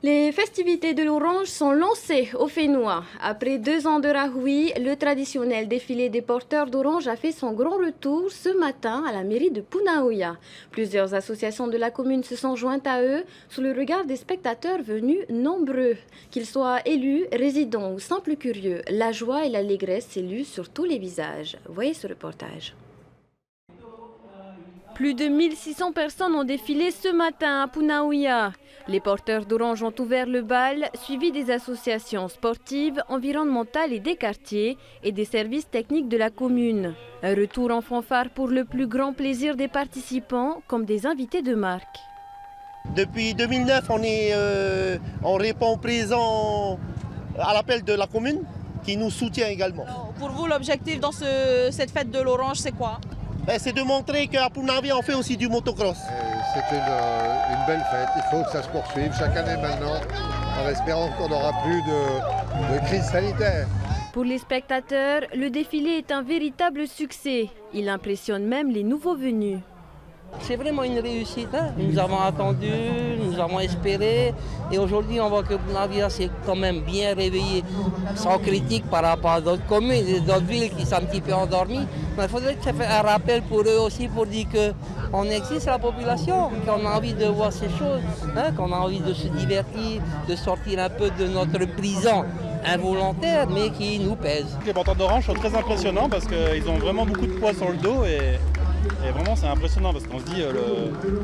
Les festivités de l'Orange sont lancées au Fénois. Après 2 ans de Rahoui, le traditionnel défilé des porteurs d'Orange a fait son grand retour ce matin à la mairie de Punaouia. Plusieurs associations de la commune se sont jointes à eux sous le regard des spectateurs venus nombreux. Qu'ils soient élus, résidents ou simples curieux, la joie et l'allégresse s'éluent sur tous les visages. Voyez ce reportage. Plus de 1600 personnes ont défilé ce matin à Punaouia. Les porteurs d'Orange ont ouvert le bal, suivi des associations sportives, environnementales et des quartiers et des services techniques de la commune. Un retour en fanfare pour le plus grand plaisir des participants, comme des invités de marque. Depuis 2009, on répond présent à l'appel de la commune qui nous soutient également. Pour vous, l'objectif dans cette fête de l'Orange, c'est quoi? C'est de montrer qu'à Punaouia, on fait aussi du motocross. C'est une belle fête, il faut que ça se poursuive chaque année maintenant, en espérant qu'on n'aura plus de crise sanitaire. Pour les spectateurs, le défilé est un véritable succès. Il impressionne même les nouveaux venus. C'est vraiment une réussite. Nous avons attendu, nous avons espéré. Et aujourd'hui, on voit que Punaouia s'est quand même bien réveillé, sans critique par rapport à d'autres communes et d'autres villes qui sont un petit peu endormies. Mais il faudrait que ça fasse un rappel pour eux aussi, pour dire qu'on existe la population, qu'on a envie de voir ces choses, qu'on a envie de se divertir, de sortir un peu de notre prison involontaire, mais qui nous pèse. Les porteurs d'Orange sont très impressionnants parce qu'ils ont vraiment beaucoup de poids sur le dos et vraiment c'est impressionnant parce qu'on se dit,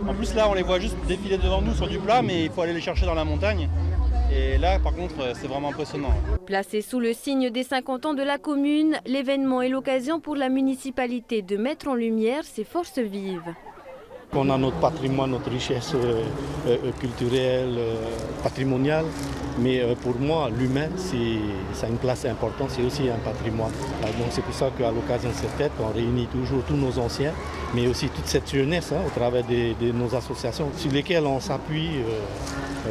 en plus là on les voit juste défiler devant nous sur du plat mais il faut aller les chercher dans la montagne et là par contre c'est vraiment impressionnant. Placé sous le signe des 50 ans de la commune, l'événement est l'occasion pour la municipalité de mettre en lumière ses forces vives. On a notre patrimoine, notre richesse culturelle, patrimoniale, mais pour moi, l'humain, ça a une place importante, c'est aussi un patrimoine. Donc c'est pour ça qu'à l'occasion de cette fête, on réunit toujours tous nos anciens, mais aussi toute cette jeunesse au travers de nos associations, sur lesquelles on s'appuie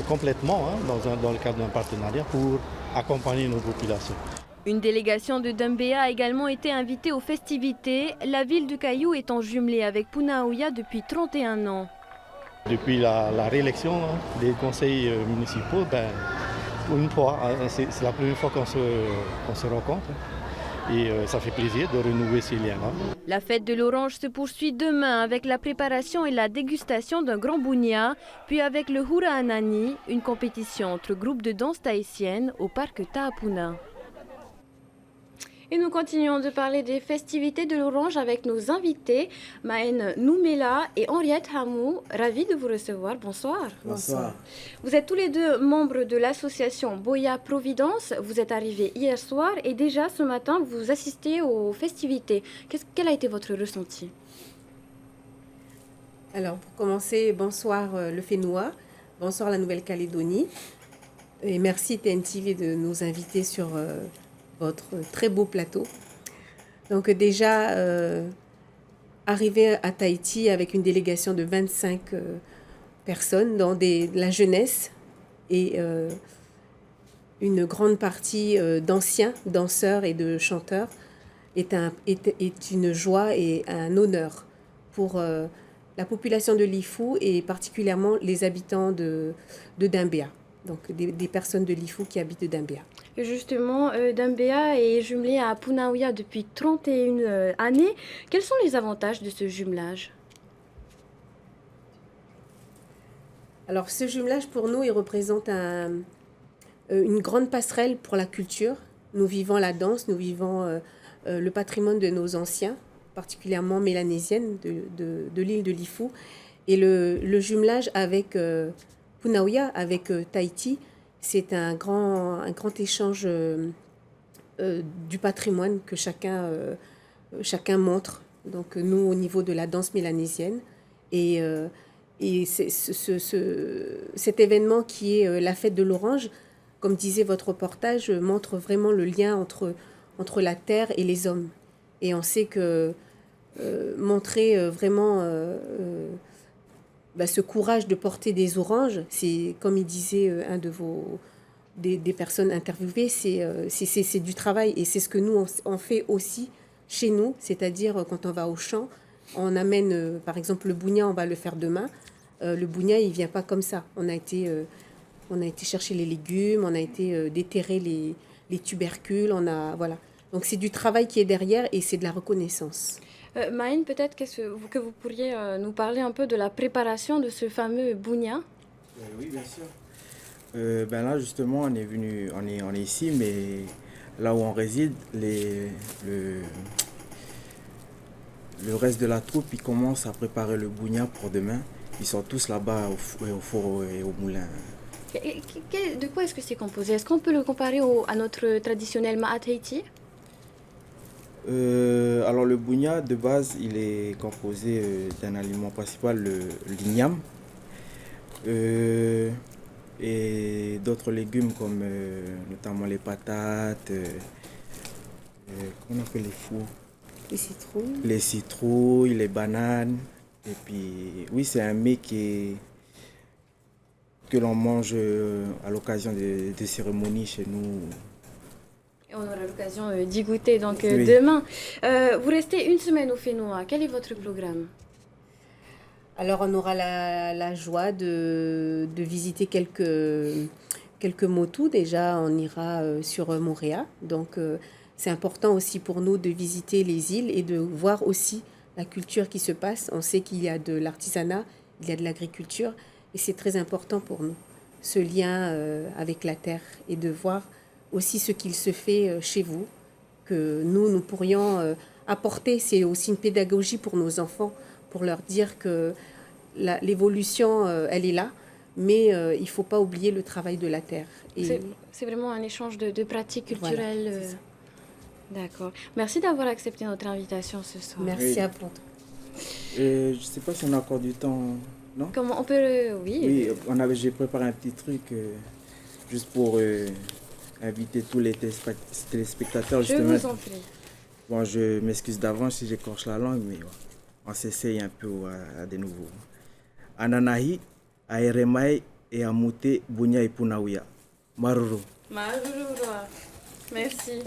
complètement dans le cadre d'un partenariat pour accompagner nos populations. Une délégation de Dembéa a également été invitée aux festivités, la ville du Caillou étant jumelée avec Punaouia depuis 31 ans. Depuis la réélection des conseils municipaux, pour une fois, c'est la première fois qu'on se rencontre et ça fait plaisir de renouer ces liens-là. La fête de l'Orange se poursuit demain avec la préparation et la dégustation d'un grand bounia, puis avec le Hura Anani, une compétition entre groupes de danse tahitienne au parc Tahapuna. Et nous continuons de parler des festivités de l'Orange avec nos invités, Maën Noumela et Henriette Hamou. Ravis de vous recevoir. Bonsoir. Bonsoir. Vous êtes tous les deux membres de l'association Boya Providence. Vous êtes arrivés hier soir et déjà ce matin, vous assistez aux festivités. Quel a été votre ressenti? Alors, pour commencer, bonsoir le Fénois, bonsoir la Nouvelle-Calédonie. Et merci TNTV de nous inviter sur votre très beau plateau. Donc déjà, arrivé à Tahiti avec une délégation de 25 personnes, dont la jeunesse et une grande partie d'anciens danseurs et de chanteurs, est une joie et un honneur pour la population de Lifou et particulièrement les habitants de Dembéa. Donc des personnes de Lifou qui habitent Dembéa. Et justement, Dembéa est jumelé à Punaouia depuis 31 années. Quels sont les avantages de ce jumelage? Alors ce jumelage pour nous, il représente une grande passerelle pour la culture. Nous vivons la danse, nous vivons le patrimoine de nos anciens, particulièrement mélanésiennes de l'île de Lifou. Et le jumelage avec Punaouia, avec Tahiti, c'est un grand échange du patrimoine que chacun montre. Donc nous, au niveau de la danse mélanésienne. Et cet événement qui est la fête de l'Orange, comme disait votre reportage, montre vraiment le lien entre la terre et les hommes. Et on sait que montrer vraiment ce courage de porter des oranges, c'est comme il disait un de des personnes interviewées, c'est du travail et c'est ce que nous on fait aussi chez nous, c'est-à-dire quand on va au champ, on amène par exemple le bougna, on va le faire demain. Le bougna, il vient pas comme ça. On a été On a été chercher les légumes, on a été déterrer les tubercules, voilà. Donc c'est du travail qui est derrière et c'est de la reconnaissance. Maïn, peut-être que vous pourriez nous parler un peu de la préparation de ce fameux bougna. Oui, bien sûr. Ben là, justement, on est ici, mais là où on réside, le reste de la troupe, ils commencent à préparer le bougna pour demain. Ils sont tous là-bas au four et au moulin. De quoi est-ce que c'est composé? Est-ce qu'on peut le comparer à notre traditionnel ma'at Haïti? Alors le bougna, de base, il est composé d'un aliment principal, l'igname. Et d'autres légumes comme notamment les patates, comment on appelle les fours? Les citrouilles, les bananes. Et puis, oui, c'est un mets que l'on mange à l'occasion des cérémonies chez nous. Et on aura l'occasion d'y goûter donc Oui. demain. Vous restez une semaine au Fénois. Quel est votre programme? Alors, on aura la joie de visiter quelques motus. Déjà, on ira sur Montréal. Donc, c'est important aussi pour nous de visiter les îles et de voir aussi la culture qui se passe. On sait qu'il y a de l'artisanat, il y a de l'agriculture. Et c'est très important pour nous, ce lien avec la terre et de voir aussi ce qu'il se fait chez vous, que nous pourrions apporter. C'est aussi une pédagogie pour nos enfants, pour leur dire que l'évolution, elle est là, mais il ne faut pas oublier le travail de la terre. Et C'est vraiment un échange de pratiques culturelles. Voilà, c'est ça. D'accord. Merci d'avoir accepté notre invitation ce soir. Merci Oui. à vous. Je ne sais pas si on a encore du temps, non? Comment on peut... Oui. Oui, j'ai préparé un petit truc juste pour inviter tous les téléspectateurs. Je Justement. vous en prie. Bon, je m'excuse d'avance si j'écorche la langue, mais on s'essaye un peu à de nouveau. Ananahi, Aeremai et Amute, Bunya et Punawia. Maruru. Maruru. Merci.